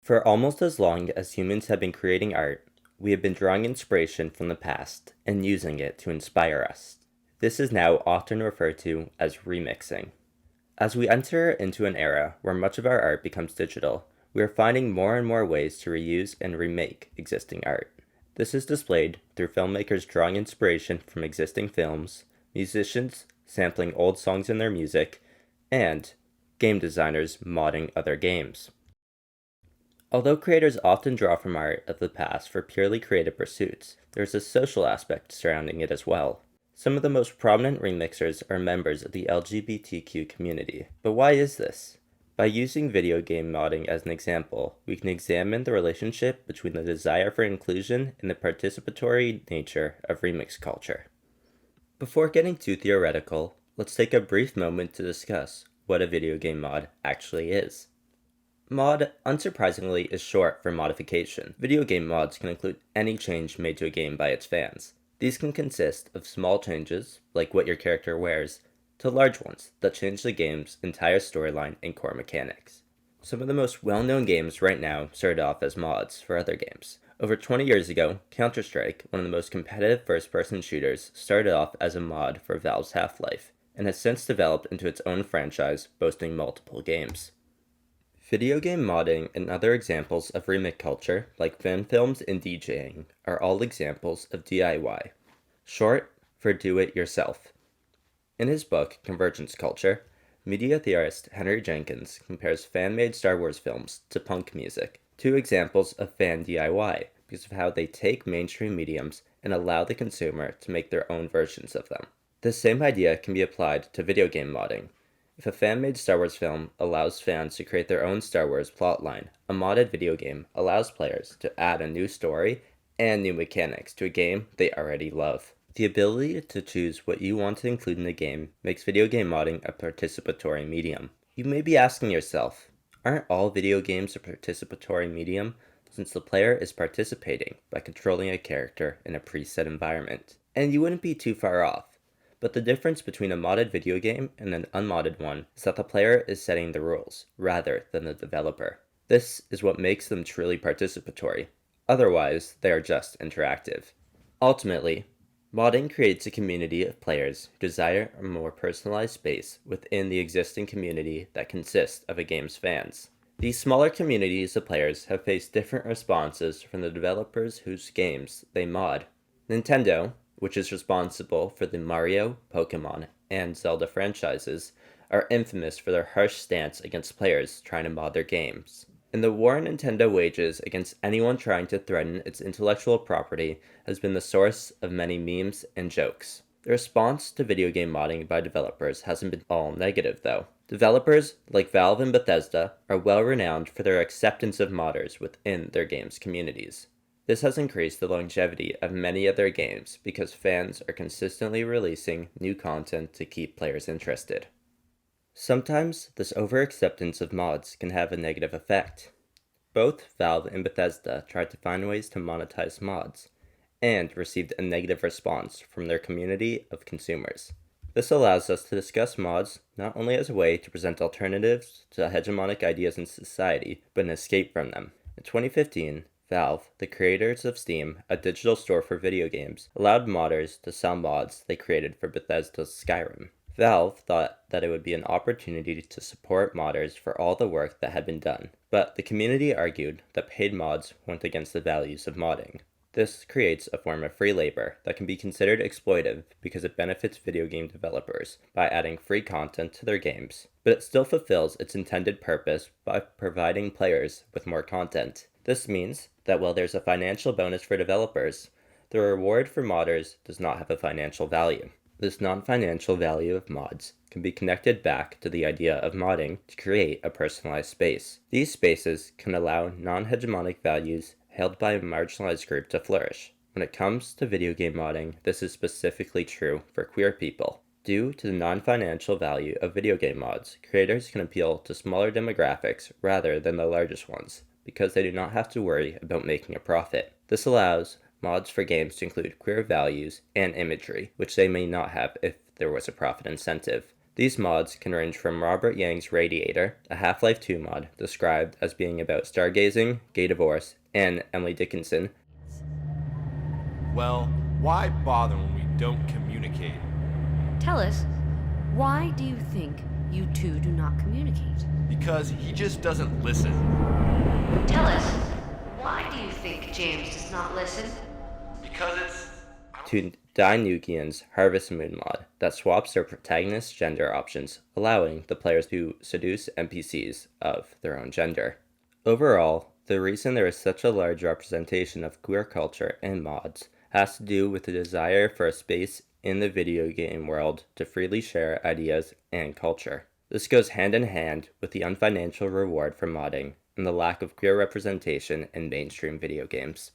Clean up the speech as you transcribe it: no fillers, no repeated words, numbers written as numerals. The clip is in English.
For almost as long as humans have been creating art, we have been drawing inspiration from the past and using it to inspire us. This is now often referred to as remixing. As we enter into an era where much of our art becomes digital, we are finding more and more ways to reuse and remake existing art. This is displayed through filmmakers drawing inspiration from existing films, musicians sampling old songs in their music, and game designers modding other games. Although creators often draw from art of the past for purely creative pursuits, there is a social aspect surrounding it as well. Some of the most prominent remixers are members of the LGBTQ community. But why is this? By using video game modding as an example, we can examine the relationship between the desire for inclusion and the participatory nature of remix culture. Before getting too theoretical, let's take a brief moment to discuss what a video game mod actually is. Mod, unsurprisingly, is short for modification. Video game mods can include any change made to a game by its fans. These can consist of small changes, like what your character wears, to large ones that change the game's entire storyline and core mechanics. Some of the most well-known games right now started off as mods for other games. Over 20 years ago, Counter-Strike, one of the most competitive first-person shooters, started off as a mod for Valve's Half-Life, and has since developed into its own franchise, boasting multiple games. Video game modding and other examples of remake culture, like fan films and DJing, are all examples of DIY, short for do-it-yourself. In his book, Convergence Culture, media theorist Henry Jenkins compares fan-made Star Wars films to punk music, two examples of fan DIY because of how they take mainstream mediums and allow the consumer to make their own versions of them. This same idea can be applied to video game modding. If a fan-made Star Wars film allows fans to create their own Star Wars plotline, a modded video game allows players to add a new story and new mechanics to a game they already love. The ability to choose what you want to include in a game makes video game modding a participatory medium. You may be asking yourself, aren't all video games a participatory medium since the player is participating by controlling a character in a preset environment? And you wouldn't be too far off. But the difference between a modded video game and an unmodded one is that the player is setting the rules, rather than the developer. This is what makes them truly participatory. Otherwise, they are just interactive. Ultimately, modding creates a community of players who desire a more personalized space within the existing community that consists of a game's fans. These smaller communities of players have faced different responses from the developers whose games they mod. Nintendo, which is responsible for the Mario, Pokemon, and Zelda franchises, are infamous for their harsh stance against players trying to mod their games. And the war Nintendo wages against anyone trying to threaten its intellectual property has been the source of many memes and jokes. The response to video game modding by developers hasn't been all negative, though. Developers like Valve and Bethesda are well renowned for their acceptance of modders within their games' communities. This has increased the longevity of many of their games because fans are consistently releasing new content to keep players interested. Sometimes this over-acceptance of mods can have a negative effect. Both Valve and Bethesda tried to find ways to monetize mods, and received a negative response from their community of consumers. This allows us to discuss mods not only as a way to present alternatives to hegemonic ideas in society, but an escape from them. In 2015, Valve, the creators of Steam, a digital store for video games, allowed modders to sell mods they created for Bethesda's Skyrim. Valve thought that it would be an opportunity to support modders for all the work that had been done, but the community argued that paid mods went against the values of modding. This creates a form of free labor that can be considered exploitive because it benefits video game developers by adding free content to their games, but it still fulfills its intended purpose by providing players with more content. This means that while there's a financial bonus for developers, the reward for modders does not have a financial value. This non-financial value of mods can be connected back to the idea of modding to create a personalized space. These spaces can allow non-hegemonic values held by a marginalized group to flourish. When it comes to video game modding, this is specifically true for queer people. Due to the non-financial value of video game mods, creators can appeal to smaller demographics rather than the largest ones, because they do not have to worry about making a profit. This allows mods for games to include queer values and imagery, which they may not have if there was a profit incentive. These mods can range from Robert Yang's Radiator, a Half-Life 2 mod described as being about stargazing, gay divorce, and Emily Dickinson. Well, why bother when we don't communicate? Tell us, why do you think you two do not communicate? Because he just doesn't listen. Tell us, why do you think James does not listen? Because it's... To Dynukian's Harvest Moon mod that swaps their protagonist's gender options, allowing the players to seduce NPCs of their own gender. Overall, the reason there is such a large representation of queer culture in mods has to do with the desire for a space in the video game world to freely share ideas and culture. This goes hand in hand with the unfinancial reward for modding and the lack of queer representation in mainstream video games.